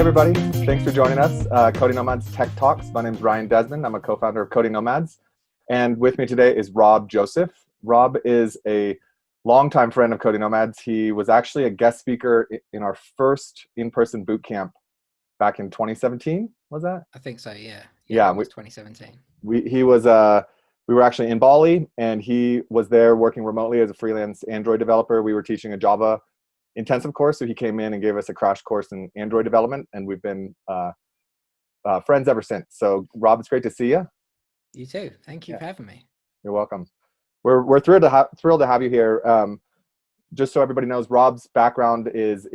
everybody. Thanks for joining us. CodingNomads Tech Talks. My name is Ryan Desmond. I'm a co-founder of CodingNomads. And with me today is Rob Joseph. Rob is a longtime friend of CodingNomads. He was actually a guest speaker in our first in-person boot camp back in 2017, was that? I think so, yeah. Yeah, it was 2017. We were actually in Bali, and he was there working remotely as a freelance Android developer. We were teaching a Java intensive course, so he came in and gave us a crash course in Android development, and we've been friends ever since. So Rob, it's great to see you. You too. Thank you for having me. You're welcome. We're thrilled to have you here. Just so everybody knows, Rob's background is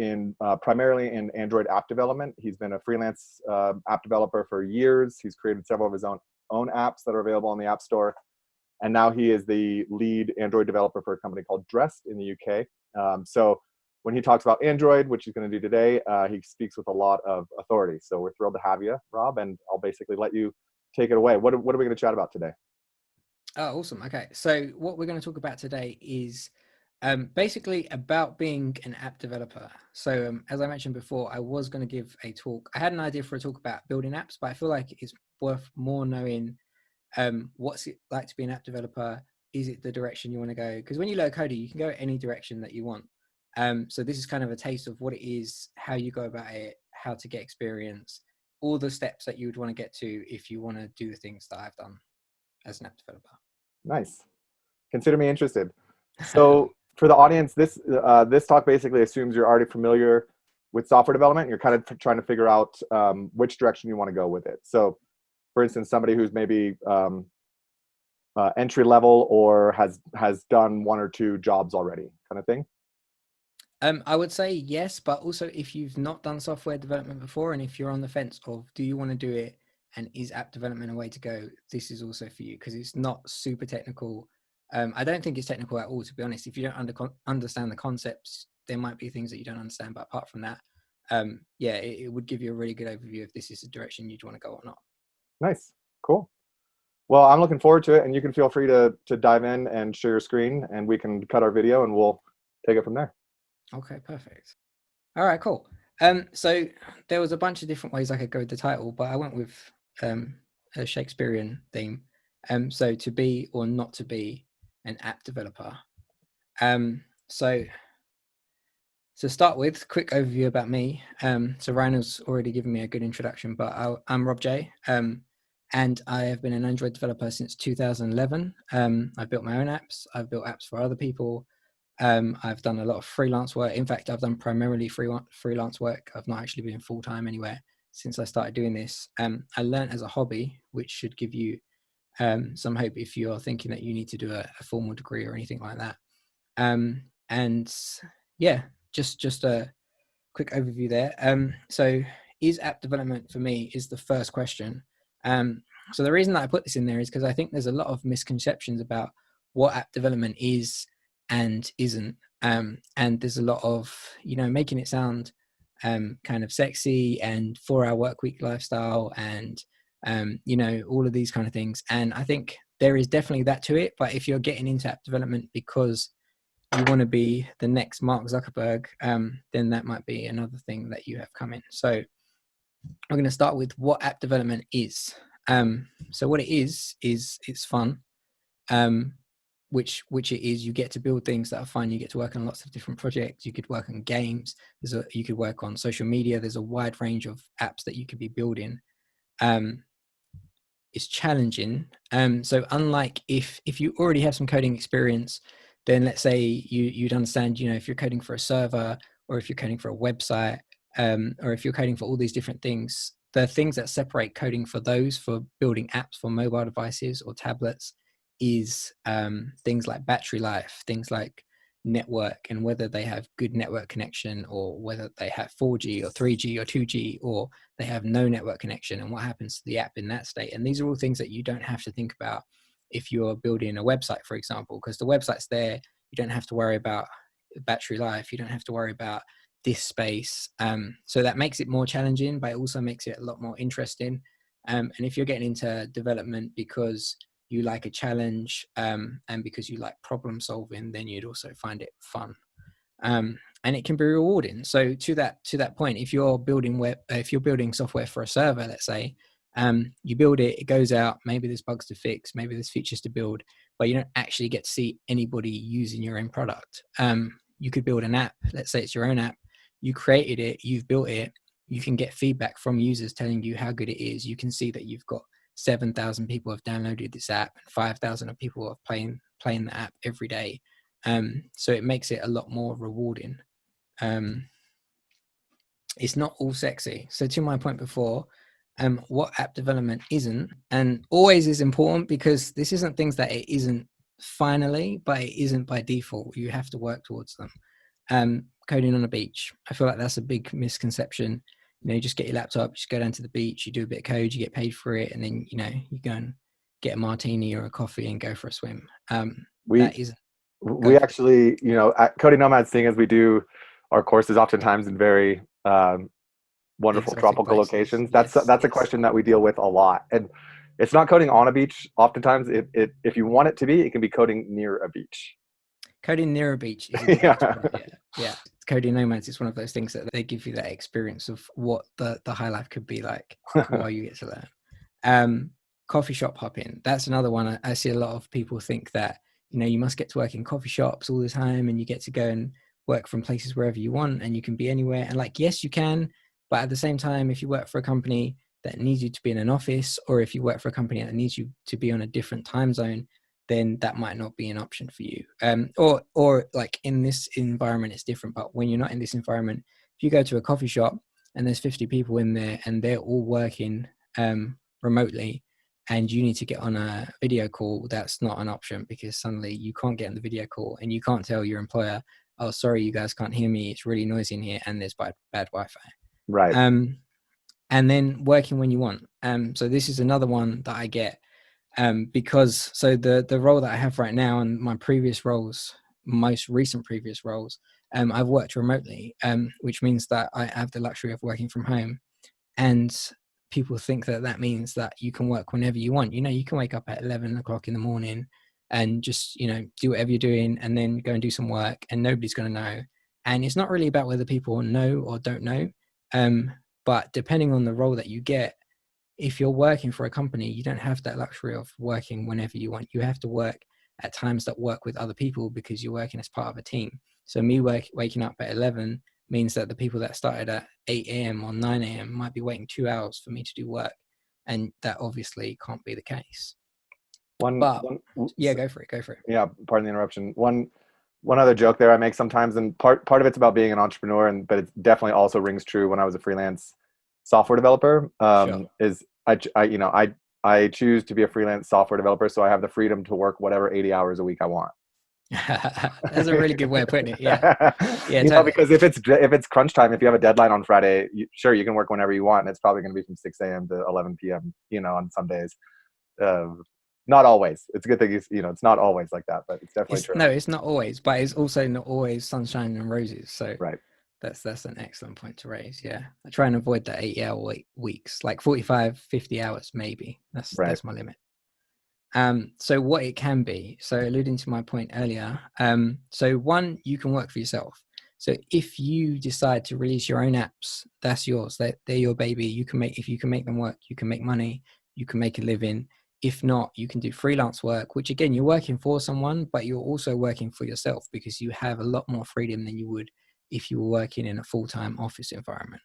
primarily in Android app development. He's been a freelance app developer for years. He's created several of his own apps that are available on the App Store, and now he is the lead Android developer for a company called Dressed in the UK. So when he talks about Android, which he's going to do today, he speaks with a lot of authority. So we're thrilled to have you, Rob, and I'll basically let you take it away. What are we going to chat about today? Oh, awesome. Okay, so what we're going to talk about today is basically about being an app developer. So as I mentioned before, I was going to give a talk. I had an idea for a talk about building apps, but I feel like it's worth more knowing what's it like to be an app developer. Is it the direction you want to go? Because when you learn coding, you can go any direction that you want. So this is kind of a taste of what it is, how you go about it, how to get experience, all the steps that you would want to get to if you want to do the things that I've done as an app developer. Nice. Consider me interested. So for the audience, this talk basically assumes you're already familiar with software development. You're kind of trying to figure out which direction you want to go with it. So for instance, somebody who's maybe entry level or has done one or two jobs already, kind of thing. I would say yes, but also if you've not done software development before, and if you're on the fence of do you want to do it and is app development a way to go, this is also for you because it's not super technical. I don't think it's technical at all, to be honest. If you don't understand the concepts, there might be things that you don't understand, but apart from that, yeah, it would give you a really good overview if this is the direction you'd want to go or not. Nice, cool. Well, I'm looking forward to it, and you can feel free to dive in and share your screen, and we can cut our video and we'll take it from there. Okay, perfect. All right, cool. So there was a bunch of different ways I could go with the title, but I went with a Shakespearean theme. So to be or not to be an app developer. So to start with, quick overview about me. So Ryan has already given me a good introduction, but I'm Rob J. And I have been an Android developer since 2011. I've built my own apps. I've built apps for other people. I've done a lot of freelance work. In fact, I've done primarily freelance work. I've not actually been full-time anywhere since I started doing this. I learned as a hobby, which should give you some hope if you're thinking that you need to do a formal degree or anything like that. And yeah, just a quick overview there. So is app development for me is the first question. So the reason that I put this in there is because I think there's a lot of misconceptions about what app development is and isn't, and there's a lot of making it sound kind of sexy and 4-hour work week lifestyle and all of these kind of things, and I think there is definitely that to it. But if you're getting into app development because you want to be the next Mark Zuckerberg, then that might be another thing that you have coming. So I'm going to start with what app development is. So what it is it's fun. Which it is. You get to build things that are fun. You get to work on lots of different projects. You could work on games. You could work on social media. There's a wide range of apps that you could be building. It's challenging. So unlike if you already have some coding experience, then let's say you'd understand, if you're coding for a server or if you're coding for a website, or if you're coding for all these different things, the things that separate coding for building apps for mobile devices or tablets is things like battery life, things like network, and whether they have good network connection or whether they have 4G or 3G or 2G or they have no network connection, and what happens to the app in that state. And these are all things that you don't have to think about if you're building a website, for example, because the website's there. You don't have to worry about battery life. You don't have to worry about disk space. So that makes it more challenging, but it also makes it a lot more interesting. And if you're getting into development because you like a challenge and because you like problem solving, then you'd also find it fun. And it can be rewarding. So to that point, if you're building software for a server, let's say, you build it, it goes out, maybe there's bugs to fix, maybe there's features to build, but you don't actually get to see anybody using your own product. You could build an app, let's say it's your own app, you created it, you've built it, you can get feedback from users telling you how good it is. You can see that you've got 7,000 people have downloaded this app, and 5,000 of people are playing the app every day. So it makes it a lot more rewarding. It's not all sexy. So to my point before, what app development isn't, and always is important, because this isn't things that it isn't finally, but it isn't by default. You have to work towards them. Coding on a beach. I feel like that's a big misconception. You know, you just get your laptop, you just go down to the beach, you do a bit of code, you get paid for it, and then, you know, you go and get a martini or a coffee and go for a swim. That isn't. We actually, you know, at CodingNomads, seeing as we do our courses oftentimes in very wonderful Exotic tropical places. locations, Yes, that's a question that we deal with a lot. And it's not coding on a beach. Oftentimes, if you want it to be, it can be coding near a beach. Coding near a beach is a good Yeah. yeah. CodingNomads is one of those things that they give you that experience of what the high life could be like while you get to learn. Coffee shop hopping. That's another one. I see a lot of people think that, you know, you must get to work in coffee shops all the time and you get to go and work from places wherever you want and you can be anywhere. And like, yes, you can. But at the same time, if you work for a company that needs you to be in an office, or if you work for a company that needs you to be on a different time zone, then that might not be an option for you. Or like in this environment, it's different. But when you're not in this environment, if you go to a coffee shop and there's 50 people in there and they're all working remotely, and you need to get on a video call, that's not an option, because suddenly you can't get on the video call and you can't tell your employer, oh, sorry, you guys can't hear me, it's really noisy in here and there's bad Wi-Fi. Right. And then working when you want. So this is another one that I get, because so the role that I have right now and my previous roles, most recent previous roles, I've worked remotely, which means that I have the luxury of working from home. And people think that that means that you can work whenever you want. You know, you can wake up at 11 o'clock in the morning and just, you know, do whatever you're doing and then go and do some work and nobody's going to know. And it's not really about whether people know or don't know. But depending on the role that you get, if you're working for a company, you don't have that luxury of working whenever you want. You have to work at times that work with other people because you're working as part of a team. So me waking up at 11 means that the people that started at 8 a.m. or 9 a.m. might be waiting 2 hours for me to do work. And that obviously can't be the case. Yeah, go for it. Yeah, pardon the interruption. One other joke there I make sometimes, and part of it's about being an entrepreneur, but it definitely also rings true when I was a freelance software developer. Sure. Is I choose to be a freelance software developer, so I have the freedom to work whatever 80 hours a week I want. That's a really good way of putting it. Yeah, yeah, you totally. know, because if it's crunch time, if you have a deadline on Friday, sure, you can work whenever you want, and it's probably going to be from 6 a.m. to 11 p.m. You know, on some days. Not always. It's a good thing it's not always like that, but it's definitely true. No, it's not always, but it's also not always sunshine and roses. So right. That's an excellent point to raise. Yeah, I try and avoid that 8-hour weeks, like 45, 50 hours maybe. That's my limit. So what it can be, so alluding to my point earlier, so one, you can work for yourself. So if you decide to release your own apps, that's yours. They're your baby. If you can make them work, you can make money, you can make a living. If not, you can do freelance work, which again, you're working for someone, but you're also working for yourself because you have a lot more freedom than you would if you were working in a full-time office environment.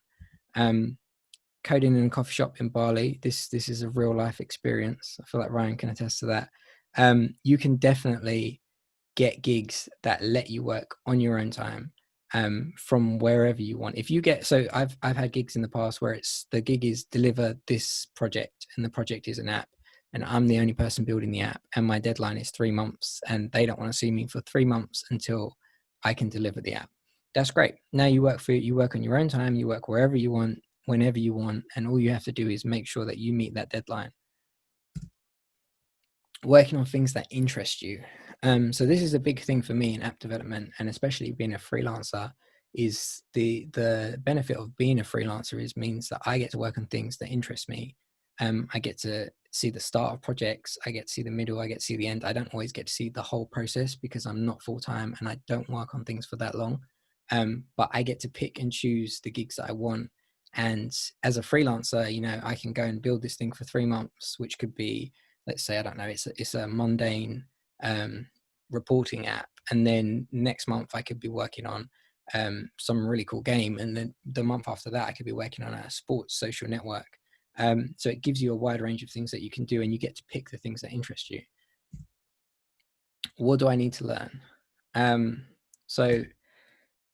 Coding in a coffee shop in Bali, this is a real life experience. I feel like Ryan can attest to that. You can definitely get gigs that let you work on your own time, from wherever you want. So I've had gigs in the past where the gig is deliver this project and the project is an app and I'm the only person building the app and my deadline is 3 months and they don't want to see me for 3 months until I can deliver the app. That's great. Now you work on your own time, you work wherever you want, whenever you want, and all you have to do is make sure that you meet that deadline. Working on things that interest you. So this is a big thing for me in app development, and especially being a freelancer, is the benefit of being a freelancer means that I get to work on things that interest me. I get to see the start of projects, I get to see the middle, I get to see the end. I don't always get to see the whole process because I'm not full-time and I don't work on things for that long. but I get to pick and choose the gigs that I want. And as a freelancer, you know, I can go and build this thing for 3 months, which could be, let's say, I don't know, it's a mundane reporting app, and then next month I could be working on some really cool game, and then the month after that I could be working on a sports social network. So it gives you a wide range of things that you can do, and you get to pick the things that interest you. What do I need to learn? So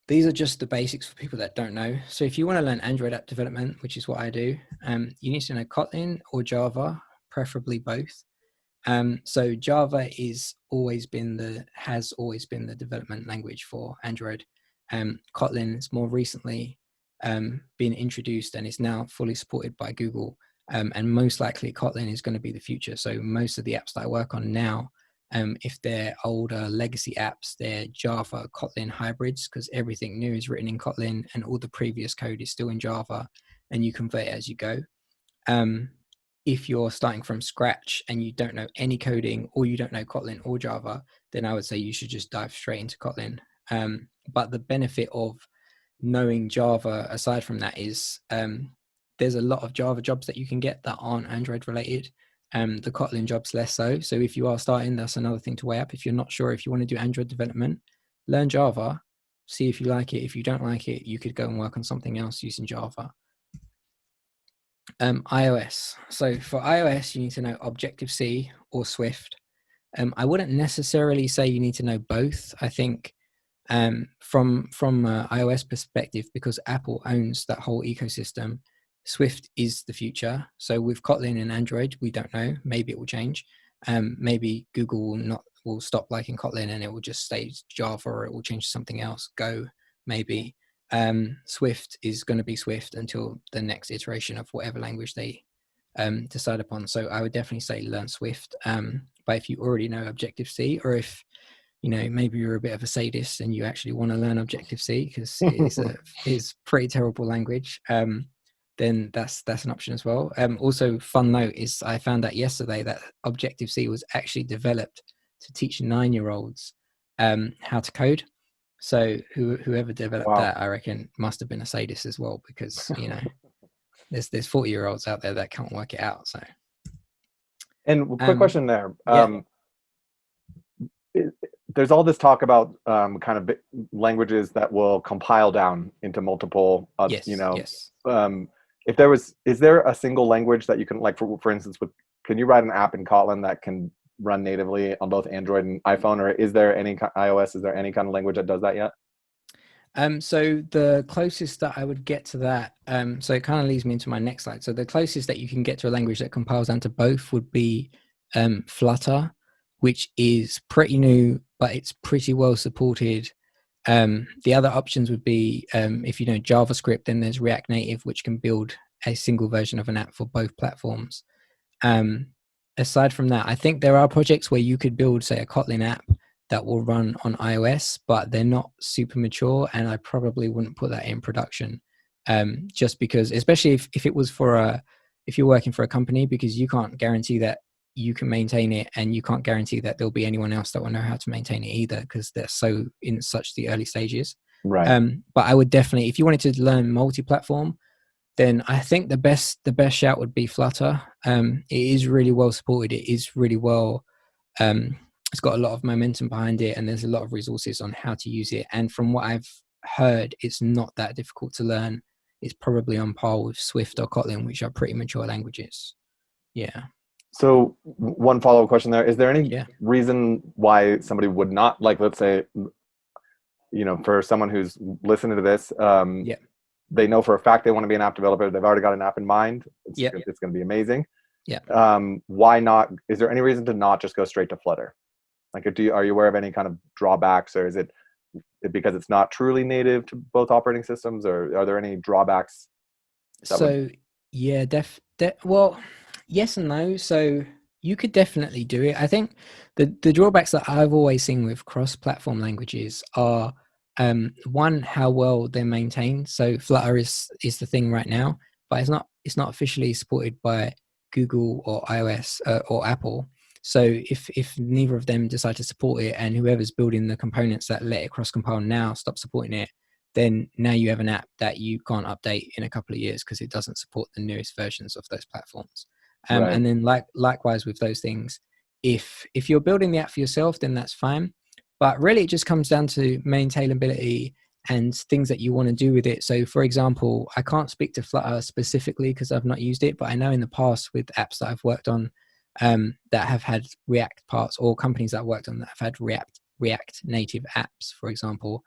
these are just the basics for people that don't know. So if you want to learn Android app development, which is what I do, you need to know Kotlin or Java, preferably both. So Java has always been the development language for Android. Kotlin has more recently been introduced and is now fully supported by Google. And most likely Kotlin is going to be the future. So most of the apps that I work on now, if they're older legacy apps, they're Java Kotlin hybrids, because everything new is written in Kotlin and all the previous code is still in Java, and you convert it as you go. If you're starting from scratch and you don't know any coding, or you don't know Kotlin or Java, then I would say you should just dive straight into Kotlin. But the benefit of knowing Java aside from that is there's a lot of Java jobs that you can get that aren't Android related. The Kotlin jobs less so. So if you are starting, that's another thing to weigh up. If you're not sure if you want to do Android development, learn Java, see if you like it. If you don't like it, you could go and work on something else using Java. iOS. So for iOS, you need to know Objective-C or Swift. I wouldn't necessarily say you need to know both. I think from iOS perspective, because Apple owns that whole ecosystem, Swift is the future. So with Kotlin and Android, we don't know. Maybe it will change. Maybe Google will stop liking Kotlin and it will just stay Java, or it will change to something else. Go, maybe. Swift is going to be Swift until the next iteration of whatever language they decide upon. So I would definitely say learn Swift. But if you already know Objective-C, or if you know, maybe you're a bit of a sadist and you actually want to learn Objective-C because it's pretty terrible language, then that's an option as well. Also, fun note is I found out yesterday that Objective-C was actually developed to teach 9-year-olds how to code. So whoever developed that, I reckon, must have been a sadist as well, because you know there's 40-year-olds out there that can't work it out. So, and quick question there. Yeah. There's all this talk about kind of languages that will compile down into multiple, yes, you know. Yes. Is there a single language that you can, like, for instance, can you write an app in Kotlin that can run natively on both Android and iPhone, or is there any iOS? Is there any kind of language that does that yet? So the closest that I would get to that, so it kind of leads me into my next slide. So the closest that you can get to a language that compiles down to both would be Flutter, which is pretty new, but it's pretty well supported. The other options would be, if you know JavaScript, then there's React Native, which can build a single version of an app for both platforms. Aside from that, I think there are projects where you could build, say, a Kotlin app that will run on iOS, but they're not super mature, and I probably wouldn't put that in production, just because, especially if it was if you're working for a company, because you can't guarantee that you can maintain it, and you can't guarantee that there'll be anyone else that will know how to maintain it either, because they're so in such the early stages. Right. But I would definitely, if you wanted to learn multi-platform, then I think the best shout would be Flutter. It is really well supported. It is really well, it's got a lot of momentum behind it, and there's a lot of resources on how to use it. And from what I've heard, it's not that difficult to learn. It's probably on par with Swift or Kotlin, which are pretty mature languages. Yeah. So one follow-up question there. Is there any reason why somebody would not, like, let's say, you know, for someone who's listening to this, they know for a fact they want to be an app developer. They've already got an app in mind. It's going to be amazing. Yeah. Why not? Is there any reason to not just go straight to Flutter? Like, are you aware of any kind of drawbacks, or is it because it's not truly native to both operating systems, or are there any drawbacks? Well, yes and no. So you could definitely do it. I think the drawbacks that I've always seen with cross-platform languages are, one, how well they're maintained. So Flutter is the thing right now, but it's not officially supported by Google or iOS or Apple. So if neither of them decide to support it, and whoever's building the components that let it cross compile now stop supporting it, then now you have an app that you can't update in a couple of years because it doesn't support the newest versions of those platforms. Right. And then likewise with those things, if you're building the app for yourself, then that's fine. But really, it just comes down to maintainability and things that you want to do with it. So, for example, I can't speak to Flutter specifically because I've not used it, but I know in the past with apps that I've worked on that have had React parts, or companies that I've worked on that have had React native apps, for example,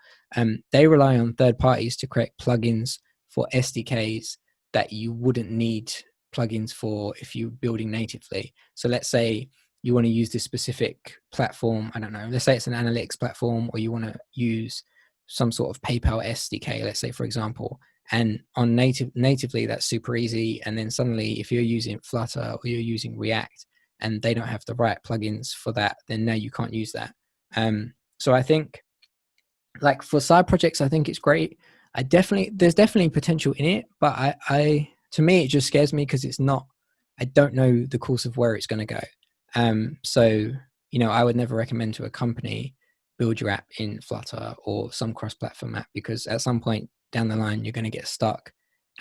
they rely on third parties to create plugins for SDKs that you wouldn't need plugins for if you're building natively. So let's say you want to use this specific platform, I don't know, let's say it's an analytics platform, or you want to use some sort of PayPal SDK, let's say, for example, and on natively, that's super easy. And then suddenly if you're using Flutter or you're using React and they don't have the right plugins for that, then no, you can't use that. So I think, like, for side projects, I think it's great. There's definitely potential in it, but I to me, it just scares me because I don't know the course of where it's going to go. So, I would never recommend to a company build your app in Flutter or some cross-platform app, because at some point down the line, you're going to get stuck.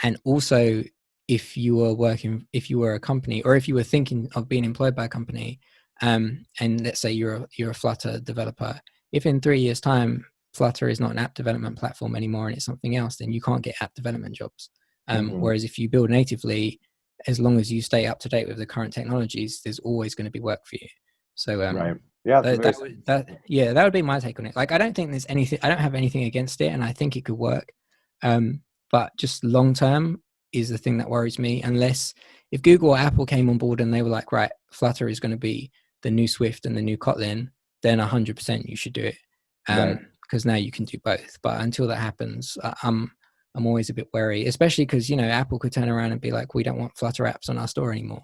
And also, if you were a company, or if you were thinking of being employed by a company, and let's say you're a Flutter developer, if in 3 years' time Flutter is not an app development platform anymore and it's something else, then you can't get app development jobs. Whereas if you build natively, as long as you stay up to date with the current technologies, there's always going to be work for you. So right. Yeah. that would be my take on it. Like, I don't have anything against it, and I think it could work. But just long term is the thing that worries me. Unless if Google or Apple came on board and they were like, right, Flutter is going to be the new Swift and the new Kotlin, then 100% you should do it. Because now you can do both. But until that happens, I'm always a bit wary, especially because, Apple could turn around and be like, we don't want Flutter apps on our store anymore.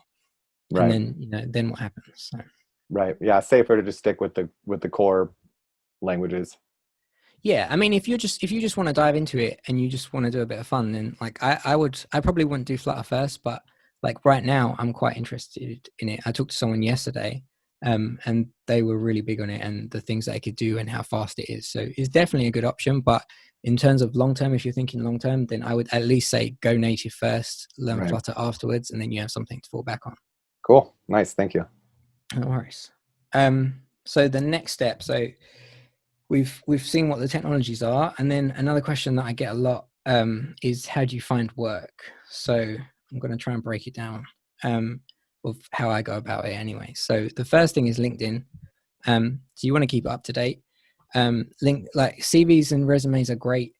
Right. And then what happens? So. Right. Yeah. Safer to just stick with the core languages. Yeah. I mean, if you just want to dive into it and you just want to do a bit of fun, then like I probably wouldn't do Flutter first, but like right now I'm quite interested in it. I talked to someone yesterday, and they were really big on it and the things that it could do and how fast it is. So it's definitely a good option. But in terms of long term, if you're thinking long term, then I would at least say go native first, learn Flutter afterwards, and then you have something to fall back on. Cool. Nice. Thank you. No worries. So the next step. So we've seen what the technologies are, and then another question that I get a lot is how do you find work? So I'm going to try and break it down of how I go about it anyway. So the first thing is LinkedIn. So you want to keep it up to date. Like CVs and resumes are great,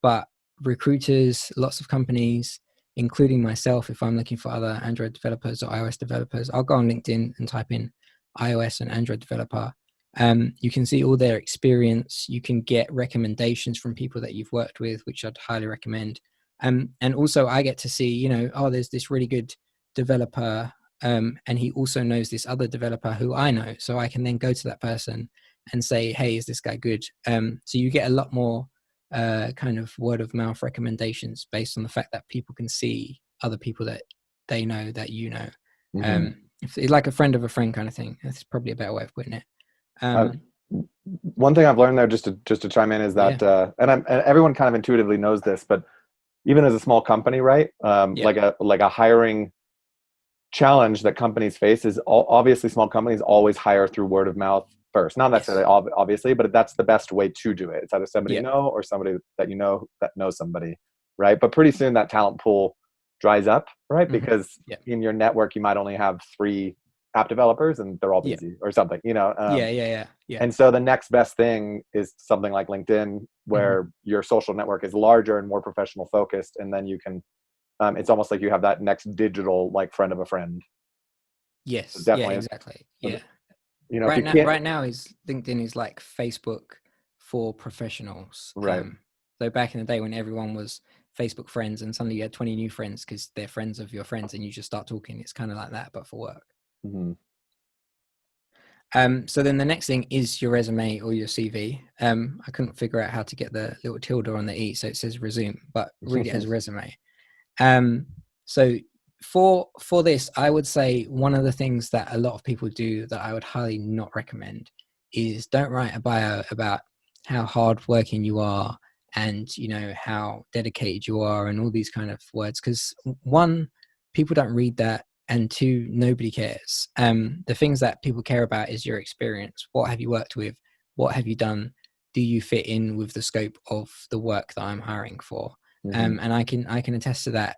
but recruiters, lots of companies, including myself, if I'm looking for other Android developers or iOS developers, I'll go on LinkedIn and type in iOS and Android developer. You can see all their experience. You can get recommendations from people that you've worked with, which I'd highly recommend. And also I get to see, there's this really good developer, and he also knows this other developer who I know. So I can then go to that person and say, hey, is this guy good? So you get a lot more kind of word of mouth recommendations based on the fact that people can see other people that they know that you know. If it's like a friend of a friend kind of thing. That's probably a better way of putting it. One thing I've learned there, just to chime in, is that and everyone kind of intuitively knows this, but even as a small company, right? Like a hiring challenge that companies face is obviously small companies always hire through word of mouth first. Not necessarily obviously, but that's the best way to do it. It's either somebody you know or somebody that you know that knows somebody, right? But pretty soon that talent pool dries up, right? Because in your network you might only have 3 app developers and they're all busy or something, And so the next best thing is something like LinkedIn, where your social network is larger and more professional focused, and then you can it's almost like you have that next digital like friend of a friend. Yes. So definitely, exactly. Yeah. Right now is LinkedIn is like Facebook for professionals. Right. So back in the day when everyone was Facebook friends and suddenly you had 20 new friends because they're friends of your friends and you just start talking, it's kind of like that, but for work. So then the next thing is your resume or your CV. I couldn't figure out how to get the little tilde on the E, so it says resume, but read it as resume. So for this, I would say one of the things that a lot of people do that I would highly not recommend is don't write a bio about how hardworking you are and how dedicated you are and all these kind of words, because one, people don't read that, and two, nobody cares. The things that people care about is your experience. What have you worked with? What have you done? Do you fit in with the scope of the work that I'm hiring for? Mm-hmm. And I can attest to that.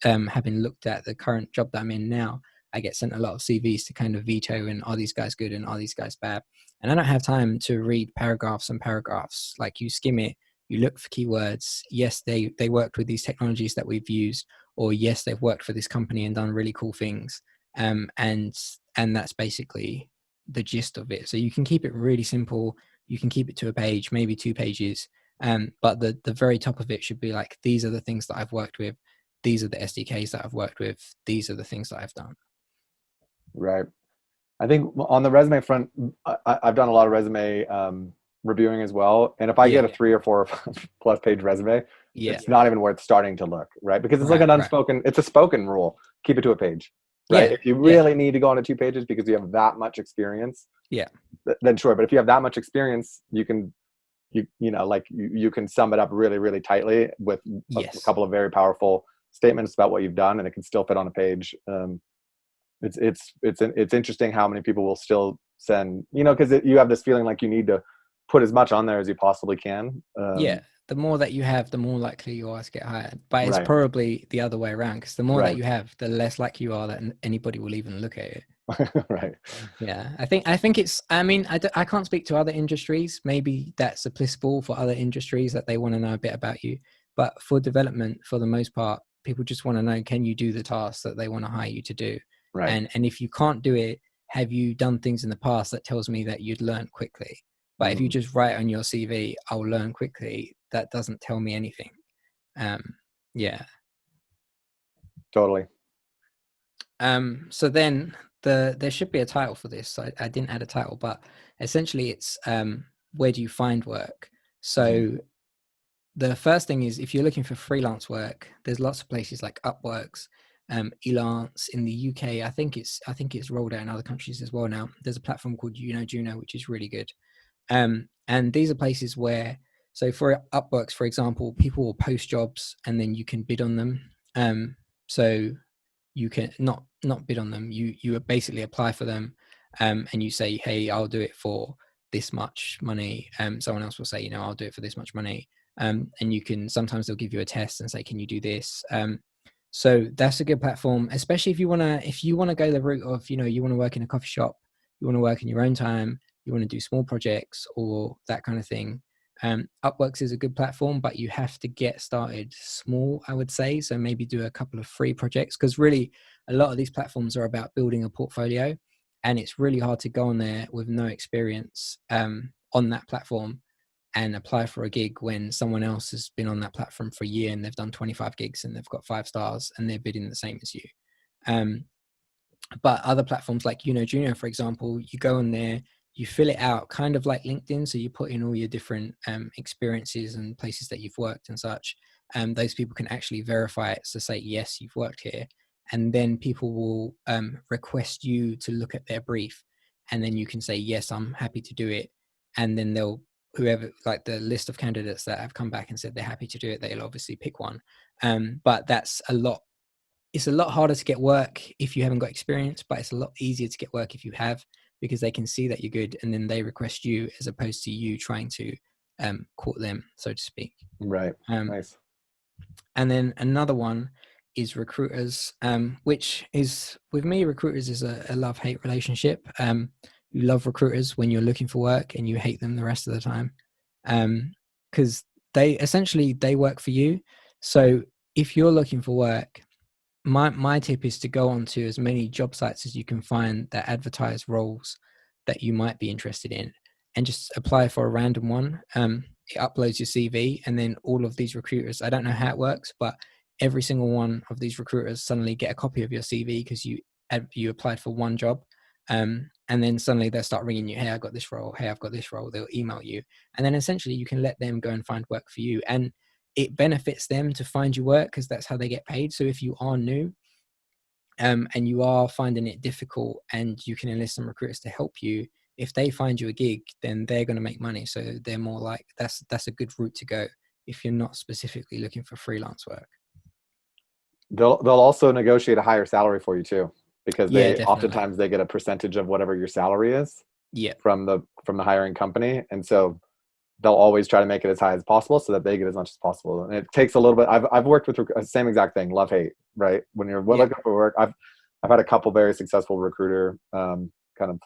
Having looked at the current job that I'm in now, I get sent a lot of CVs to kind of veto, and are these guys good and are these guys bad? And I don't have time to read paragraphs and paragraphs. Like, you skim it, you look for keywords. Yes, they worked with these technologies that we've used, or yes, they've worked for this company and done really cool things. And that's basically the gist of it. So you can keep it really simple. You can keep it to a page, maybe 2 pages. But the very top of it should be like, these are the things that I've worked with. These are the SDKs that I've worked with. These are the things that I've done. Right. I think on the resume front, I've done a lot of resume reviewing as well. And if I get a 3 or 4 plus page resume, it's not even worth starting to look, right? Because it's like an unspoken, it's a spoken rule. Keep it to a page, right? If you really need to go on to 2 pages because you have that much experience, then sure. But if you have that much experience, you can, you can sum it up really, really tightly with a couple of very powerful statements about what you've done, and it can still fit on a page. It's interesting how many people will still send, because you have this feeling like you need to put as much on there as you possibly can. The more that you have, the more likely you are to get hired. But it's probably the other way around, because the more that you have, the less likely you are that anybody will even look at it. Right. Yeah, I think it's, I can't speak to other industries. Maybe that's applicable for other industries, that they want to know a bit about you. But for development, for the most part, people just want to know, can you do the tasks that they want to hire you to do? Right. And if you can't do it, have you done things in the past that tells me that you'd learn quickly? But if you just write on your CV, I'll learn quickly, that doesn't tell me anything. Totally. So then there should be a title for this. I didn't add a title, but essentially it's where do you find work? So the first thing is, if you're looking for freelance work, there's lots of places like Upworks, Elance in the UK. I think it's rolled out in other countries as well now. There's a platform called Juno, which is really good. And these are places where, so for Upworks, for example, people will post jobs and then you can bid on them. So you can not bid on them. You basically apply for them, and you say, hey, I'll do it for this much money. Someone else will say, I'll do it for this much money. And you can, sometimes they'll give you a test and say, can you do this? So that's a good platform, especially if you want to go the route of, you want to work in a coffee shop, you want to work in your own time, you want to do small projects or that kind of thing. Upworks is a good platform, but you have to get started small, I would say. So maybe do a couple of free projects, because really a lot of these platforms are about building a portfolio, and it's really hard to go on there with no experience on that platform and apply for a gig when someone else has been on that platform for a year and they've done 25 gigs and they've got 5 stars and they're bidding the same as you. But other platforms like Juno, for example, you go on there, you fill it out kind of like LinkedIn. So you put in all your different experiences and places that you've worked and such. Those people can actually verify it to say, yes, you've worked here. And then people will request you to look at their brief. And then you can say, yes, I'm happy to do it. And then whoever, like the list of candidates that have come back and said they're happy to do it, they'll obviously pick one. But it's a lot harder to get work if you haven't got experience, but it's a lot easier to get work if you have, because they can see that you're good and then they request you, as opposed to you trying to court them, so to speak. Right. Nice. And then another one is recruiters, which is, with me, recruiters is a love-hate relationship. You love recruiters when you're looking for work and you hate them the rest of the time, because they work for you. So if you're looking for work, my tip is to go on to as many job sites as you can find that advertise roles that you might be interested in, and just apply for a random one. It uploads your CV, and then all of these recruiters, I don't know how it works, but every single one of these recruiters suddenly get a copy of your CV because you applied for one job. And then suddenly they'll start ringing you, hey, I've got this role, hey, I've got this role. They'll email you, and then essentially you can let them go and find work for you. And it benefits them to find you work, because that's how they get paid. So if you are new and you are finding it difficult, and you can enlist some recruiters to help you, if they find you a gig, then they're going to make money. So they're more like, that's a good route to go, if you're not specifically looking for freelance work. They'll also negotiate a higher salary for you too, because Yeah, they definitely. oftentimes they get a percentage of whatever your salary is Yeah, from the hiring company, and so they'll always try to make it as high as possible so that they get as much as possible. And it takes a little bit. I've worked with same exact thing, love hate, right? When you're yeah, looking for work, I've had a couple very successful recruiter kind of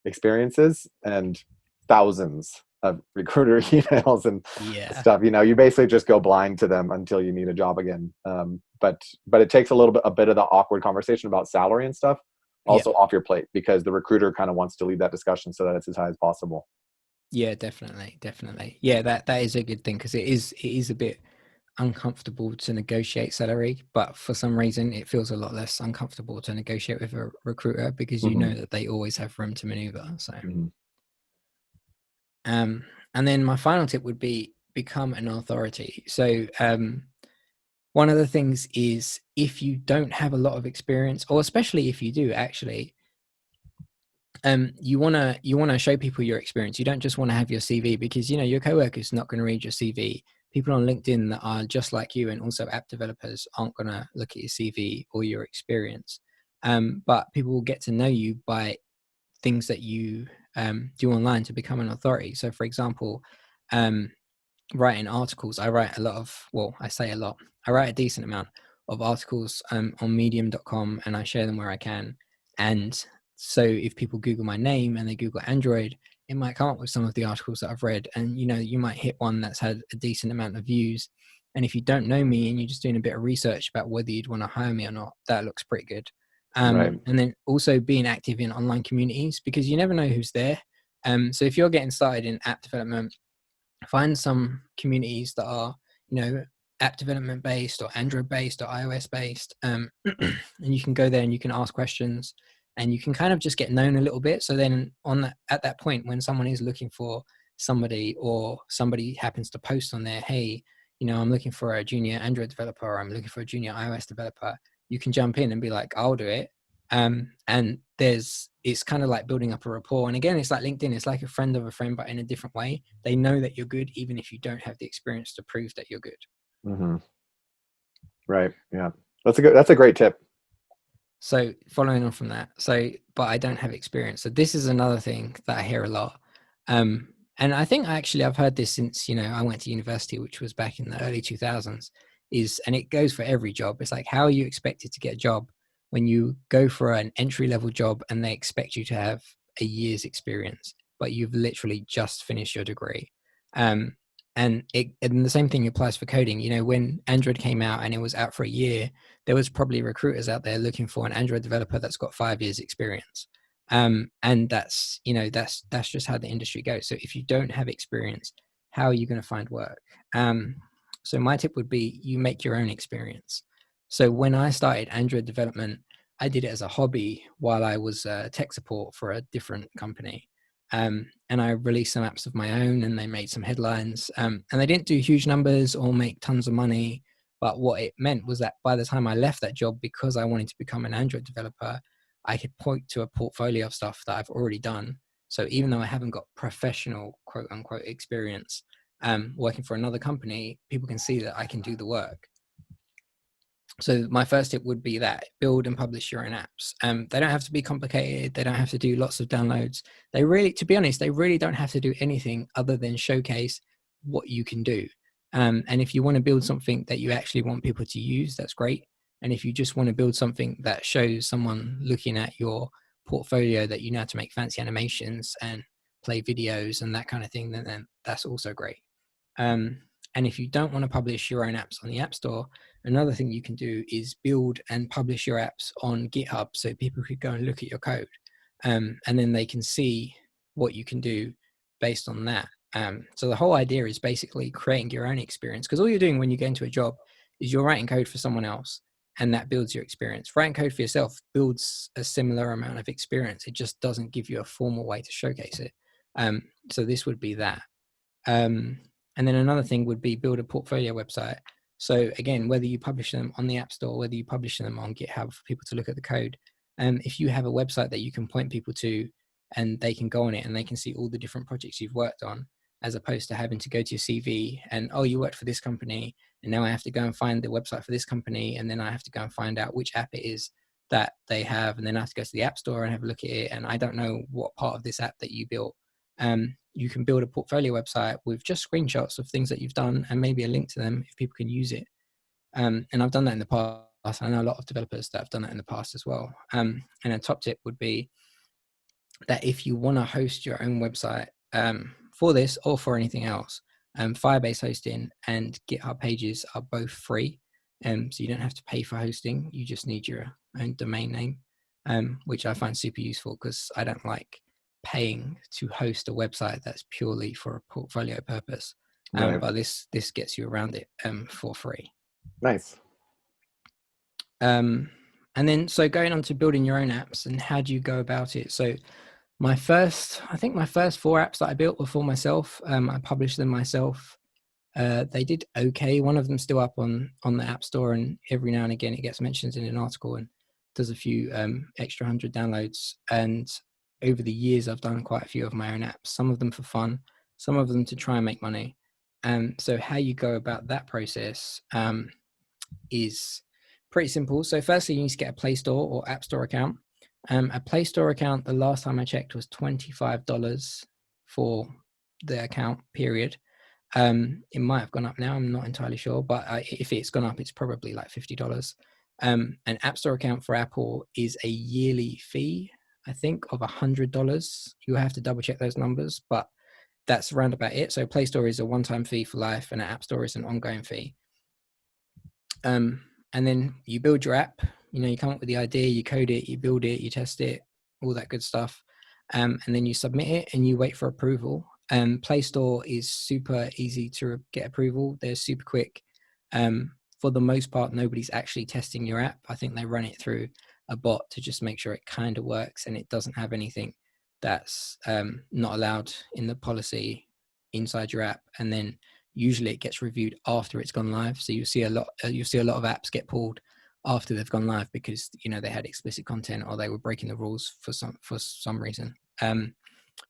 experiences and thousands of recruiter emails and yeah, stuff. You basically just go blind to them until you need a job again. But it takes a bit of the awkward conversation about salary and stuff yeah. also off your plate, because the recruiter kind of wants to lead that discussion so that it's as high as possible. Yeah, definitely, definitely. Yeah, that is a good thing, because it is a bit uncomfortable to negotiate salary, but for some reason it feels a lot less uncomfortable to negotiate with a recruiter, because you know Mm-hmm. that they always have room to maneuver. So Mm-hmm. and then my final tip would be become an authority. So one of the things is, if you don't have a lot of experience, or especially if you do actually, you wanna show people your experience. You don't just want to have your CV, because your coworker's not going to read your CV. People on LinkedIn that are just like you and also app developers aren't going to look at your CV or your experience. But people will get to know you by things that you do online to become an authority. So, for example, um, writing articles. I write a lot of, well, I say a lot. I write a decent amount of articles on medium.com, and I share them where I can. And so if people Google my name and they Google Android, it might come up with some of the articles that I've read. And, you might hit one that's had a decent amount of views. And if you don't know me and you're just doing a bit of research about whether you'd want to hire me or not, that looks pretty good. Right. And then also being active in online communities, because you never know who's there. So if you're getting started in app development, find some communities that are, app development based, or Android based, or iOS based, and you can go there and you can ask questions, and you can kind of just get known a little bit. So then at that point, when someone is looking for somebody, or somebody happens to post on there, hey, I'm looking for a junior Android developer, or I'm looking for a junior iOS developer, you can jump in and be like, I'll do it. And it's kind of like building up a rapport. And again, it's like LinkedIn, it's like a friend of a friend, but in a different way. They know that you're good, even if you don't have the experience to prove that you're good. Mm-hmm. Right. Yeah. That's a great tip. So following on from that, but I don't have experience. So this is another thing that I hear a lot. And I think I've heard this since, I went to university, which was back in the early 2000s, and it goes for every job. It's like, how are you expected to get a job when you go for an entry level job and they expect you to have a year's experience, but you've literally just finished your degree? And the same thing applies for coding. When Android came out and it was out for a year, there was probably recruiters out there looking for an Android developer that's got 5 years experience. And that's just how the industry goes. So if you don't have experience, how are you going to find work? So my tip would be, you make your own experience. So when I started Android development, I did it as a hobby while I was tech support for a different company. And I released some apps of my own, and they made some headlines. And they didn't do huge numbers or make tons of money. But what it meant was that by the time I left that job, because I wanted to become an Android developer, I could point to a portfolio of stuff that I've already done. So even though I haven't got professional, quote unquote, experience working for another company, people can see that I can do the work. So my first tip would be that build and publish your own apps. They don't have to be complicated. They don't have to do lots of downloads. To be honest, they really don't have to do anything other than showcase what you can do. And if you want to build something that you actually want people to use, that's great. And if you just want to build something that shows someone looking at your portfolio that you know how to make fancy animations and play videos and that kind of thing, then that's also great. And if you don't want to publish your own apps on the App Store, another thing you can do is build and publish your apps on GitHub, so people could go and look at your code, and then they can see what you can do based on that. So the whole idea is basically creating your own experience, because all you're doing when you get into a job is you're writing code for someone else, and that builds your experience. Writing code for yourself builds a similar amount of experience. It just doesn't give you a formal way to showcase it. So this would be that. And then another thing would be build a portfolio website. So again, whether you publish them on the App Store, whether you publish them on GitHub for people to look at the code, if you have a website that you can point people to, and they can go on it and they can see all the different projects you've worked on, as opposed to having to go to your CV and, oh, you worked for this company, and now I have to go and find the website for this company, and then I have to go and find out which app it is that they have, and then I have to go to the App Store and have a look at it, and I don't know what part of this app that you built. You can build a portfolio website with just screenshots of things that you've done and maybe a link to them if people can use it. And I've done that in the past. I know a lot of developers that have done that in the past as well. And a top tip would be that if you want to host your own website for this or for anything else, Firebase hosting and GitHub Pages are both free. So you don't have to pay for hosting. You just need your own domain name, which I find super useful because I don't like paying to host a website that's purely for a portfolio purpose. Right. But this gets you around it for free. Nice. And then, so going on to building your own apps, and how do you go about it? So I think my first 4 apps that I built were for myself. I published them myself. They did okay. One of them's still up on the App Store, and every now and again it gets mentioned in an article and does a few extra 100 downloads. And over the years, I've done quite a few of my own apps, some of them for fun, some of them to try and make money. So how you go about that process is pretty simple. So firstly, you need to get a Play Store or App Store account. A Play Store account, the last time I checked, was $25 for the account, period. It might have gone up now, I'm not entirely sure, but if it's gone up, it's probably like $50. An App Store account for Apple is a yearly fee, I think, of $100. You have to double check those numbers, but that's around about it. So Play Store is a one-time fee for life, and an App Store is an ongoing fee. And then you build your app. You come up with the idea, you code it, you build it, you test it, all that good stuff. And then you submit it and you wait for approval. Play Store is super easy to get approval. They're super quick. For the most part, nobody's actually testing your app. I think they run it through a bot to just make sure it kind of works and it doesn't have anything that's not allowed in the policy inside your app. And then usually it gets reviewed after it's gone live. So you see a lot of apps get pulled after they've gone live because they had explicit content or they were breaking the rules for some reason.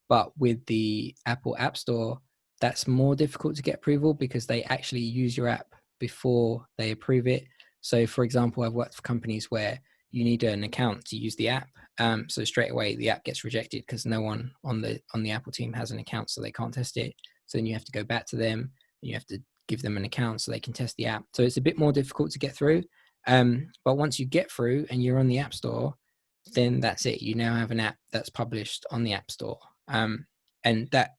But with the Apple App Store, that's more difficult to get approval because they actually use your app before they approve it. So for example, I've worked for companies where you need an account to use the app. So straight away the app gets rejected because no one on the Apple team has an account, so they can't test it. So then you have to go back to them and you have to give them an account so they can test the app. So it's a bit more difficult to get through. But once you get through and you're on the App Store, then that's it. You now have an app that's published on the App Store. And that,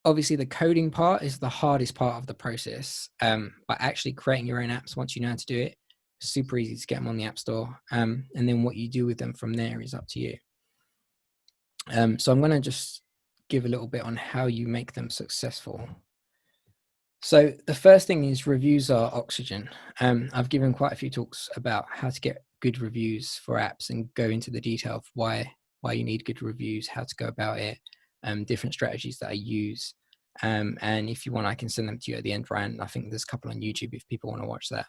obviously the coding part is the hardest part of the process. But actually creating your own apps, once you know how to do it, super easy to get them on the App Store. And then what you do with them from there is up to you. So I'm going to just give a little bit on how you make them successful. So the first thing is reviews are oxygen. I've given quite a few talks about how to get good reviews for apps and go into the detail of why you need good reviews, how to go about it, different strategies that I use. And if you want, I can send them to you at the end, Ryan. I think there's a couple on YouTube if people want to watch that.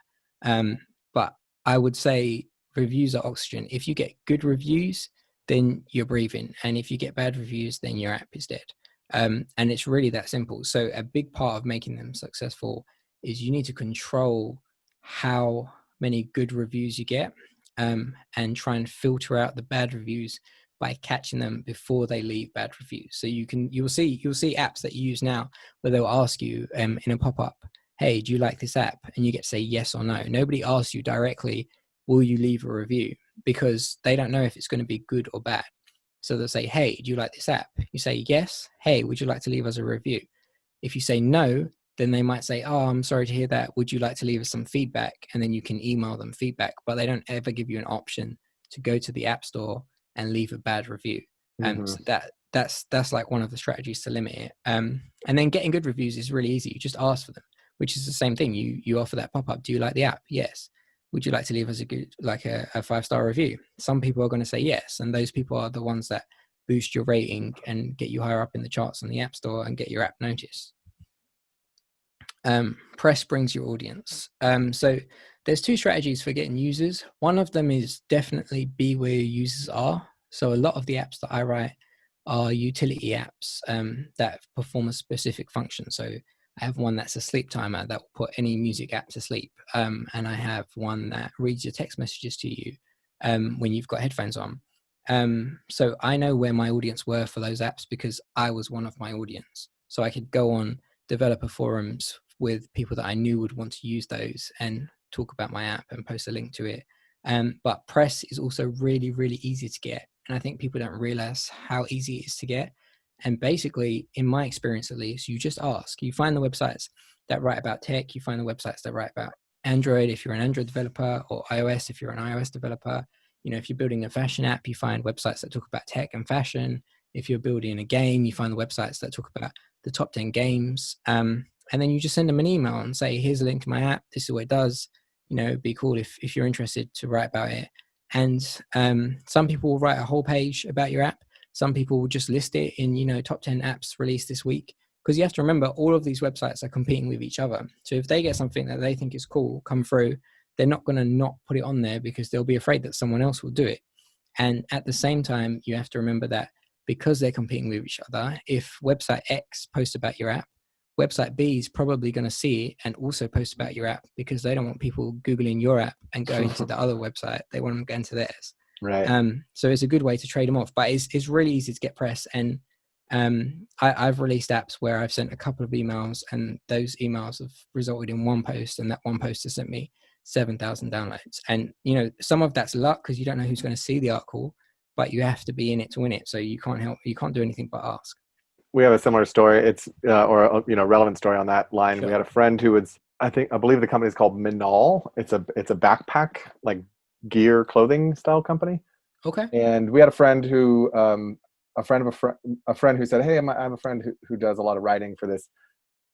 But I would say reviews are oxygen. If you get good reviews, then you're breathing. And if you get bad reviews, then your app is dead. And it's really that simple. So a big part of making them successful is you need to control how many good reviews you get, and try and filter out the bad reviews by catching them before they leave bad reviews. So you'll see apps that you use now where they'll ask you in a pop-up, hey, do you like this app? And you get to say yes or no. Nobody asks you directly, will you leave a review? Because they don't know if it's going to be good or bad. So they'll say, hey, do you like this app? You say yes. Hey, would you like to leave us a review? If you say no, then they might say, oh, I'm sorry to hear that. Would you like to leave us some feedback? And then you can email them feedback, but they don't ever give you an option to go to the App Store and leave a bad review. So that's like one of the strategies to limit it. And then getting good reviews is really easy. You just ask for them, which is the same thing. You offer that pop-up. Do you like the app? Yes. Would you like to leave us a 5-star review? Some people are going to say yes. And those people are the ones that boost your rating and get you higher up in the charts on the App Store and get your app noticed. Press brings your audience. So there's 2 strategies for getting users. One of them is definitely be where your users are. So a lot of the apps that I write are utility apps that perform a specific function. So I have one that's a sleep timer that will put any music app to sleep. And I have one that reads your text messages to you when you've got headphones on. So I know where my audience were for those apps because I was one of my audience. So I could go on developer forums with people that I knew would want to use those and talk about my app and post a link to it. But press is also really, really easy to get. And I think people don't realize how easy it is to get. And basically, in my experience at least, you just ask. You find the websites that write about tech. You find the websites that write about Android if you're an Android developer, or iOS if you're an iOS developer. You know, if you're building a fashion app, you find websites that talk about tech and fashion. If you're building a game, you find the websites that talk about the top 10 games. And then you just send them an email and say, here's a link to my app. This is what it does. You know, it'd be cool if you're interested to write about it. And some people will write a whole page about your app. Some people will just list it in, you know, top 10 apps released this week. Because you have to remember, all of these websites are competing with each other. So if they get something that they think is cool come through, they're not going to not put it on there because they'll be afraid that someone else will do it. And at the same time, you have to remember that because they're competing with each other, if website X posts about your app, website B is probably going to see it and also post about your app because they don't want people Googling your app and going to the other website. They want them going to theirs. Right. So it's a good way to trade them off, but it's really easy to get press. And I've released apps where I've sent a couple of emails and those emails have resulted in one post, and that one post has sent me 7,000 downloads. And, you know, some of that's luck because you don't know who's going to see the article, but you have to be in it to win it. So you can't do anything but ask. We have a similar story. It's or you know, relevant story on that line. Sure. We had a friend who was, I believe the company is called Minol. It's a backpack, like gear clothing style company. Okay. And we had a friend who a friend who said, hey, I have a friend who does a lot of writing for this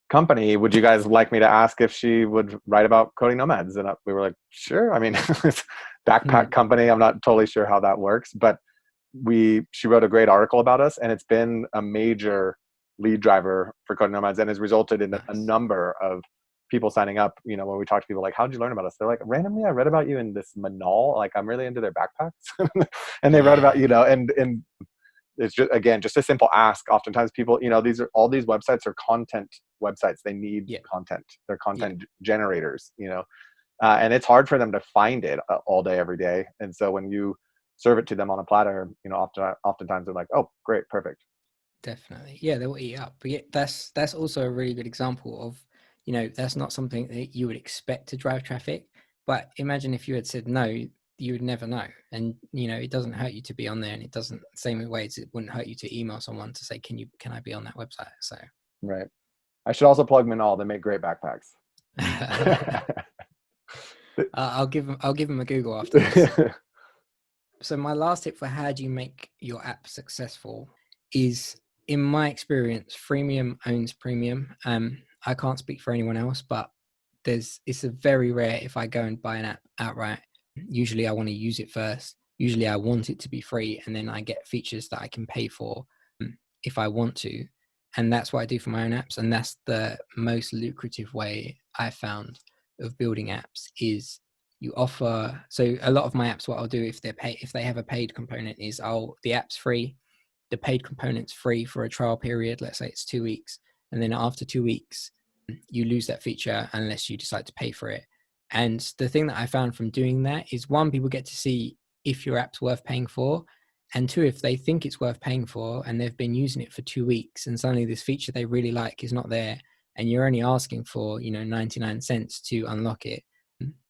company. Would you guys like me to ask if she would write about Coding Nomads? And we were like, sure. I mean, it's backpack company. I'm not totally sure how that works, but she wrote a great article about us, and it's been a major lead driver for Coding Nomads and has resulted in a number of people signing up. You know, when we talk to people like, how did you learn about us? They're like, randomly, I read about you in this Manal. Like, I'm really into their backpacks. And they wrote about, you know, and it's just, again, just a simple ask. Oftentimes people, you know, all these websites are content websites. They need content. They're content generators, you know, and it's hard for them to find it all day, every day. And so when you serve it to them on a platter, you know, oftentimes they're like, oh, great, perfect. Definitely. Yeah, they will eat up. But yeah, that's also a really good example of, you know, that's not something that you would expect to drive traffic. But imagine if you had said no, you would never know. And, you know, it doesn't hurt you to be on there, and it doesn't, same way as it wouldn't hurt you to email someone to say, can I be on that website? So right. I should also plug Minol. They make great backpacks. I'll give them a Google after this. So my last tip for how do you make your app successful is, in my experience, freemium owns premium. I can't speak for anyone else, but it's a very rare if I go and buy an app outright. Usually I want to use it first. Usually I want it to be free, and then I get features that I can pay for if I want to. And that's what I do for my own apps. And that's the most lucrative way I found of building apps is you offer. So a lot of my apps, what I'll do if they have a paid component is the app's free. The paid component's free for a trial period. Let's say it's 2 weeks. And then after 2 weeks, you lose that feature unless you decide to pay for it. And the thing that I found from doing that is, one, people get to see if your app's worth paying for. And two, if they think it's worth paying for and they've been using it for 2 weeks and suddenly this feature they really like is not there, and you're only asking for, 99 cents to unlock it,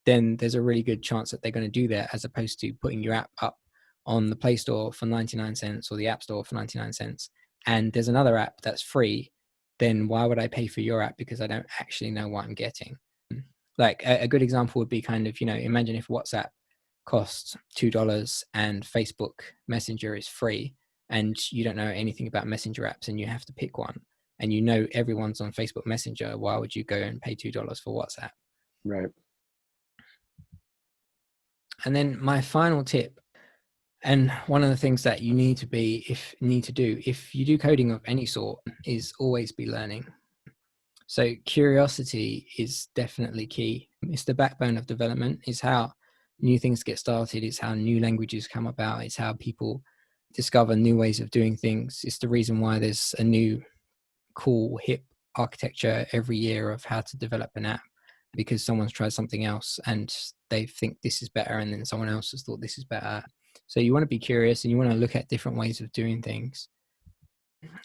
then there's a really good chance that they're going to do that, as opposed to putting your app up on the Play Store for 99 cents or the App Store for 99 cents. And there's another app that's free. Then why would I pay for your app? Because I don't actually know what I'm getting. Like a good example would be kind of, imagine if WhatsApp costs $2 and Facebook Messenger is free, and you don't know anything about Messenger apps and you have to pick one, and everyone's on Facebook Messenger. Why would you go and pay $2 for WhatsApp? Right. And then my final tip, and one of the things that you need to do if you do coding of any sort, is always be learning. So curiosity is definitely key. It's the backbone of development. It's how new things get started. It's how new languages come about. It's how people discover new ways of doing things. It's the reason why there's a new cool hip architecture every year of how to develop an app, because someone's tried something else and they think this is better, and then someone else has thought this is better. So you want to be curious and you want to look at different ways of doing things,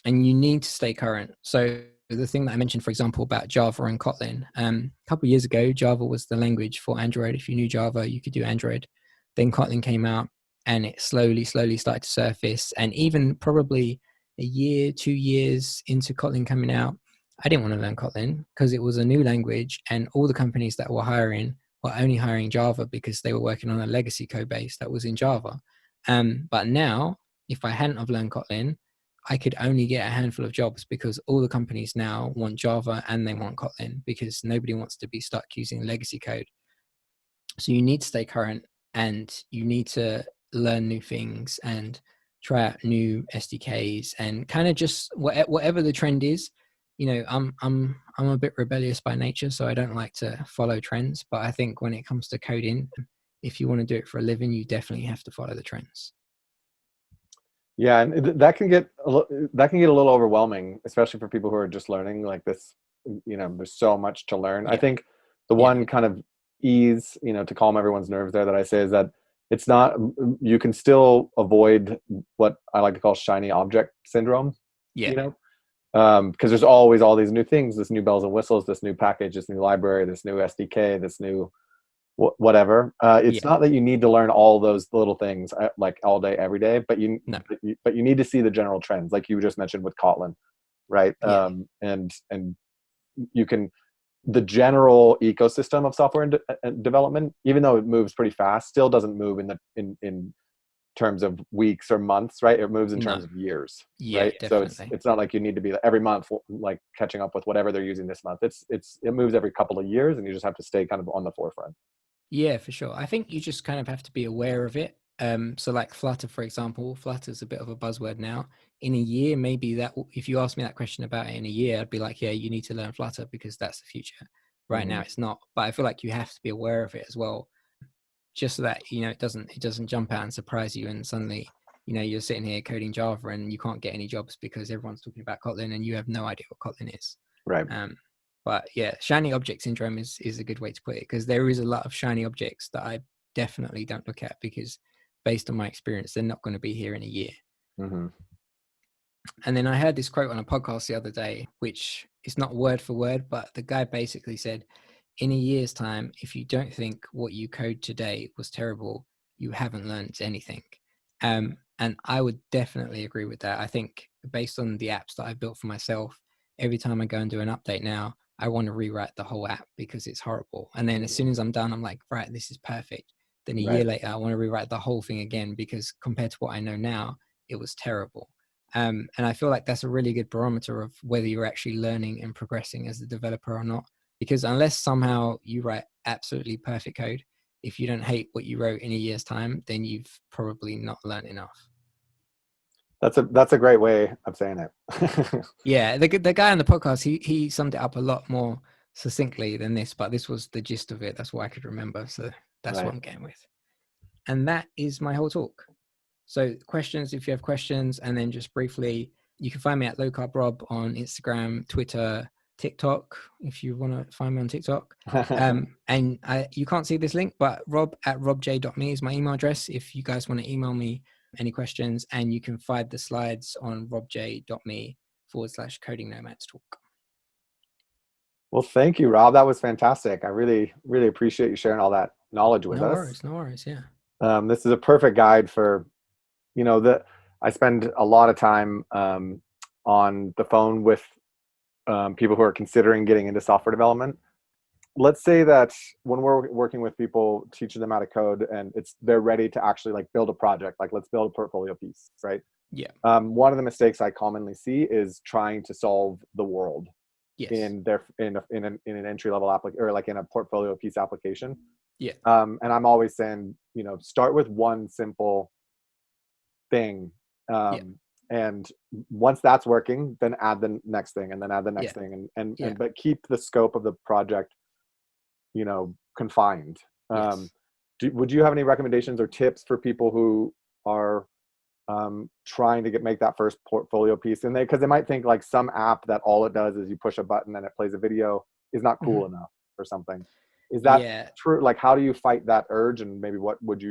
and you need to stay current. So the thing that I mentioned, for example, about Java and Kotlin, a couple of years ago, Java was the language for Android. If you knew Java, you could do Android. Then Kotlin came out and it slowly started to surface. And even probably a year, 2 years into Kotlin coming out, I didn't want to learn Kotlin because it was a new language, and all the companies that were hiring were only hiring Java because they were working on a legacy code base that was in Java. But now, if I hadn't have learned Kotlin, I could only get a handful of jobs because all the companies now want Java and they want Kotlin because nobody wants to be stuck using legacy code. So you need to stay current and you need to learn new things and try out new SDKs and kind of just whatever the trend is. You know, I'm a bit rebellious by nature, so I don't like to follow trends. But I think when it comes to coding, if you want to do it for a living, you definitely have to follow the trends. Yeah, and that can get a little overwhelming, especially for people who are just learning like this. You know, there's so much to learn. Yeah. I think the one kind of ease, you know, to calm everyone's nerves there that I say is that it's not, you can still avoid what I like to call shiny object syndrome. Yeah. You know, because there's always all these new things, this new bells and whistles, this new package, this new library, this new SDK, this new whatever. It's not that you need to learn all those little things like all day, every day, but you need to see the general trends, like you just mentioned with Kotlin, right? Yeah. And you can, the general ecosystem of software development, even though it moves pretty fast, still doesn't move in terms of weeks or months, right? It moves in terms of years, right? Definitely. So it's not like you need to be every month like catching up with whatever they're using this month. It moves every couple of years, and you just have to stay kind of on the forefront. Yeah, for sure. I think you just kind of have to be aware of it. So like Flutter, for example, Flutter is a bit of a buzzword now. In a year, maybe that if you ask me that question about it in a year, I'd be like, yeah, you need to learn Flutter because that's the future. Right now, it's not. But I feel like you have to be aware of it as well, just so that you know it doesn't jump out and surprise you, and suddenly you're sitting here coding Java and you can't get any jobs because everyone's talking about Kotlin and you have no idea what Kotlin is. Right. But yeah, shiny object syndrome is a good way to put it, because there is a lot of shiny objects that I definitely don't look at because based on my experience, they're not going to be here in a year. And then I heard this quote on a podcast the other day, which is not word for word, but the guy basically said, in a year's time, if you don't think what you code today was terrible, you haven't learned anything. And I would definitely agree with that. I think based on the apps that I've built for myself, every time I go and do an update now, I want to rewrite the whole app because it's horrible. And then as soon as I'm done, I'm like, right, this is perfect. Then a year later, I want to rewrite the whole thing again because compared to what I know now, it was terrible. And I feel like that's a really good barometer of whether you're actually learning and progressing as a developer or not. Because unless somehow you write absolutely perfect code, if you don't hate what you wrote in a year's time, then you've probably not learned enough. That's a great way of saying it. Yeah, the guy on the podcast, he summed it up a lot more succinctly than this, but this was the gist of it. That's what I could remember. So that's what I'm getting with. And that is my whole talk. So questions, if you have questions, and then just briefly, you can find me at Low Carb Rob on Instagram, Twitter, TikTok, if you want to find me on TikTok. And you can't see this link, but rob@robj.me is my email address if you guys want to email me any questions, and you can find the slides on robj.me/CodingNomads talk. Well, thank you, Rob. That was fantastic. I really, really appreciate you sharing all that knowledge with us. No worries. Yeah. This is a perfect guide for, I spend a lot of time on the phone with people who are considering getting into software development. Let's say that when we're working with people, teaching them how to code, and they're ready to actually like build a project, like let's build a portfolio piece, right? Yeah. One of the mistakes I commonly see is trying to solve the world in an entry level application, or like in a portfolio piece application. Yeah. And I'm always saying, start with one simple thing. And once that's working, then add the next thing, and then add the next thing, and but keep the scope of the project, confined. Would you have any recommendations or tips for people who are trying to make that first portfolio piece. And because they might think like some app that all it does is you push a button and it plays a video is not cool Mhm. enough or something. Is that Yeah. true? Like, how do you fight that urge? And maybe what could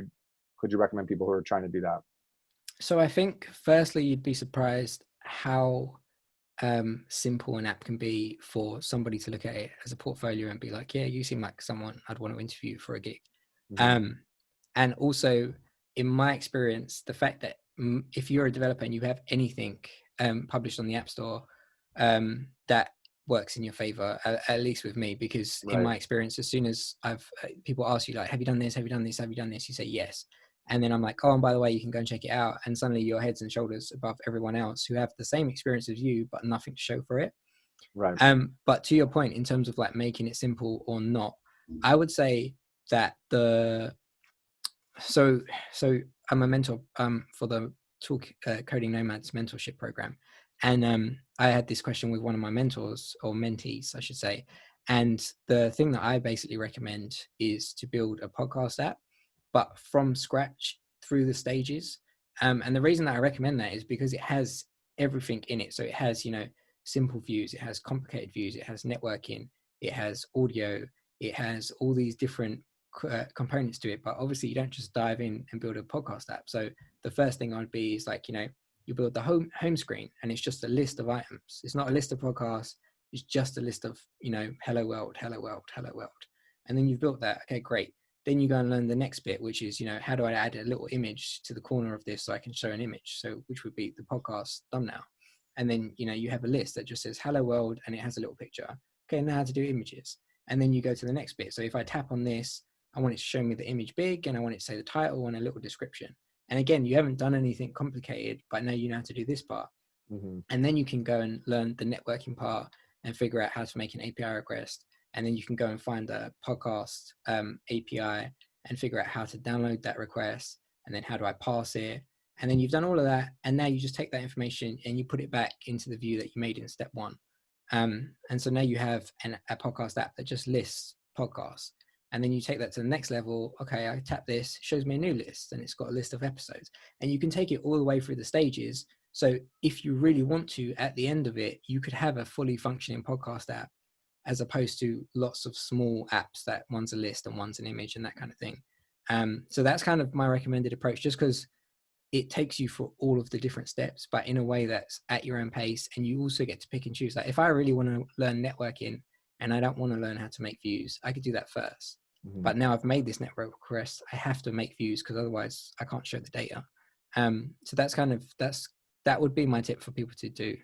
you recommend people who are trying to do that? So I think firstly, you'd be surprised how simple an app can be for somebody to look at it as a portfolio and be like, yeah, you seem like someone I'd want to interview for a gig. Mm-hmm. And also, in my experience, the fact that if you're a developer and you have anything published on the App Store, that works in your favor, at least with me, because in Right. my experience, as soon as people ask you like, have you done this? Have you done this? Have you done this? You say yes. And then I'm like, oh, and by the way, you can go and check it out. And suddenly you're heads and shoulders above everyone else who have the same experience as you, but nothing to show for it. Right. But to your point, in terms of like making it simple or not, I would say that so I'm a mentor for the Coding Nomads mentorship program, and I had this question with one of my mentors, or mentees I should say, and the thing that I basically recommend is to build a podcast app, but from scratch through the stages. And the reason that I recommend that is because it has everything in it. So it has, simple views, it has complicated views, it has networking, it has audio, it has all these different components to it. But obviously you don't just dive in and build a podcast app. So the first thing I'd be is like, you build the home screen and it's just a list of items. It's not a list of podcasts. It's just a list of, hello world, hello world, hello world. And then you've built that. Okay, great. Then you go and learn the next bit, which is, how do I add a little image to the corner of this so I can show an image? So which would be the podcast thumbnail. And then, you have a list that just says hello world and it has a little picture. Okay, now how to do images. And then you go to the next bit. So if I tap on this, I want it to show me the image big and I want it to say the title and a little description. And again, you haven't done anything complicated, but now you know how to do this part. Mm-hmm. And then you can go and learn the networking part and figure out how to make an API request. And then you can go and find a podcast API and figure out how to download that request. And then how do I parse it? And then you've done all of that. And now you just take that information and you put it back into the view that you made in step one. And so now you have a podcast app that just lists podcasts. And then you take that to the next level. Okay, I tap this, it shows me a new list and it's got a list of episodes. And you can take it all the way through the stages. So if you really want to, at the end of it, you could have a fully functioning podcast app as opposed to lots of small apps that one's a list and one's an image and that kind of thing. So that's kind of my recommended approach, just because it takes you for all of the different steps, but in a way that's at your own pace. And you also get to pick and choose. Like if I really want to learn networking and I don't want to learn how to make views, I could do that first. Mm-hmm. But now I've made this network request, I have to make views because otherwise I can't show the data. So that would be my tip for people to do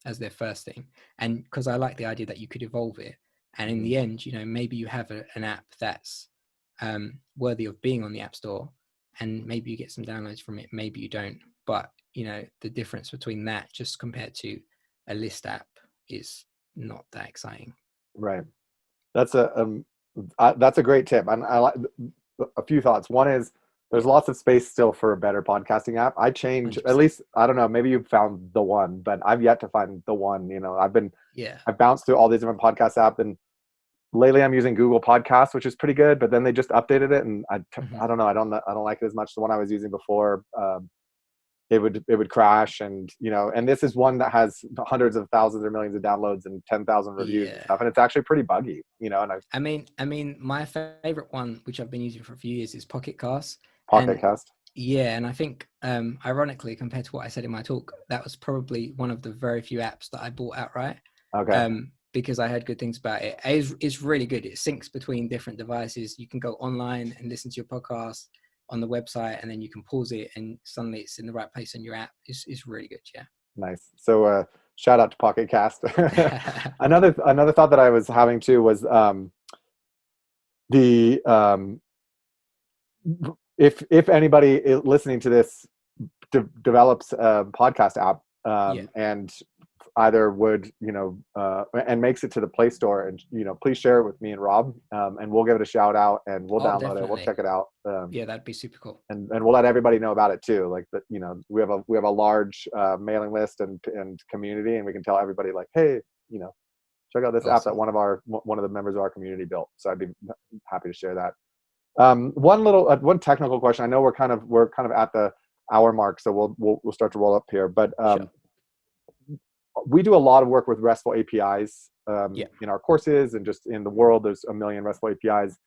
as their first thing. And because I like the idea that you could evolve it. And in the end, maybe you have an app that's worthy of being on the App Store, and maybe you get some downloads from it, maybe you don't. But, the difference between that just compared to a list app is not that exciting. Right. That's a great tip. I like a few thoughts. One is there's lots of space still for a better podcasting app. I change, 100%. at least, I don't know, maybe you've found the one, but I've yet to find the one. I've bounced through all these different podcast apps, and lately I'm using Google Podcasts, which is pretty good, but then they just updated it, and I don't know, I don't like it as much. The one I was using before, it would crash, and and this is one that has hundreds of thousands or millions of downloads and 10,000 reviews and stuff, and it's actually pretty buggy, and I mean my favorite one, which I've been using for a few years, is Pocket Cast. Pocket Cast. Yeah, and I think ironically, compared to what I said in my talk, that was probably one of the very few apps that I bought outright. Okay. Because I heard good things about it. It's really good. It syncs between different devices. You can go online and listen to your podcast on the website, and then you can pause it and suddenly it's in the right place on your app. It's really good. Yeah. Nice. So shout out to Pocket Cast. Another thought that I was having too was if anybody listening to this develops a podcast app and either would and makes it to the Play Store, and please share it with me and Rob, and we'll give it a shout out, and we'll download definitely. it, we'll check it out. Yeah, that'd be super cool. And we'll let everybody know about it too. Like that, we have a large mailing list and community, and we can tell everybody like, hey, check out this app that one of the members of our community built. So I'd be happy to share that. One technical question. I know we're kind of at hour mark, so we'll start to roll up here. But Sure. we do a lot of work with RESTful APIs Yeah. in our courses, and just in the world, there's a million RESTful APIs.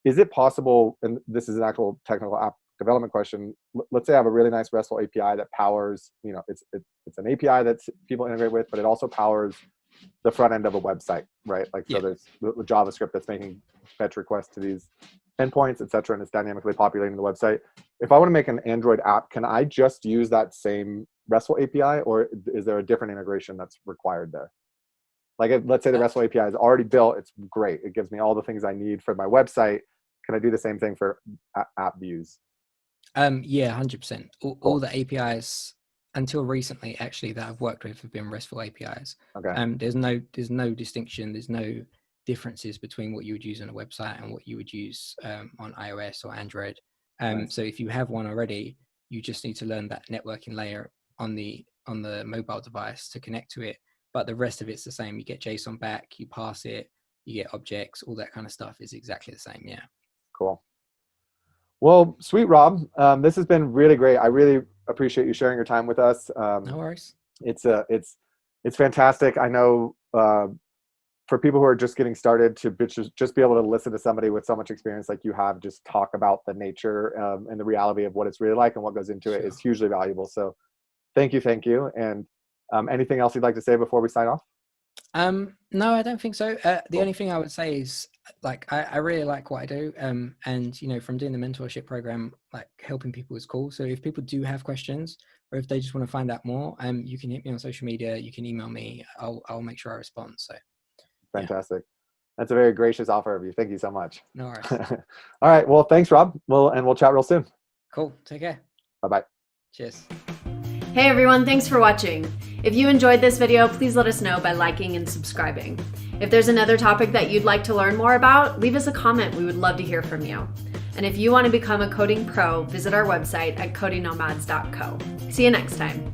Is it possible, and this is an actual technical app development question, let's say I have a really nice RESTful API that powers, it's an API that people integrate with, but it also powers the front end of a website, right? Like, so there's the JavaScript that's making fetch requests to these endpoints, et cetera, and it's dynamically populating the website. If I want to make an Android app, can I just use that same RESTful API, or is there a different integration that's required there? Like, let's say the RESTful API is already built, it's great. It gives me all the things I need for my website. Can I do the same thing for app views? Yeah, 100%. Cool. All the APIs until recently, actually, that I've worked with have been RESTful APIs. Okay. There's no distinction. There's no differences between what you would use on a website and what you would use on iOS or Android. Nice. So if you have one already, you just need to learn that networking layer on the mobile device to connect to it. But the rest of it's the same. You get JSON back, you pass it, you get objects, all that kind of stuff is exactly the same. Yeah. Cool. Well, sweet, Rob. This has been really great. I really appreciate you sharing your time with us. No worries. It's fantastic. I know for people who are just getting started, to just be able to listen to somebody with so much experience like you have, just talk about the nature and the reality of what it's really like and what goes into it is hugely valuable. So thank you. And anything else you'd like to say before we sign off? No, I don't think so. The Cool. only thing I would say is, like, I really like what I do. And from doing the mentorship program, like, helping people is cool. So if people do have questions, or if they just want to find out more, you can hit me on social media, you can email me. I'll make sure I respond. So Fantastic. That's a very gracious offer of you. Thank you so much. no worries. All right. Well, thanks, Rob. We'll chat real soon. Cool. Take care. Bye-bye. Cheers. Hey everyone, thanks for watching. If you enjoyed this video, please let us know by liking and subscribing. If there's another topic that you'd like to learn more about, leave us a comment. We would love to hear from you. And if you want to become a coding pro, visit our website at CodingNomads.co. See you next time.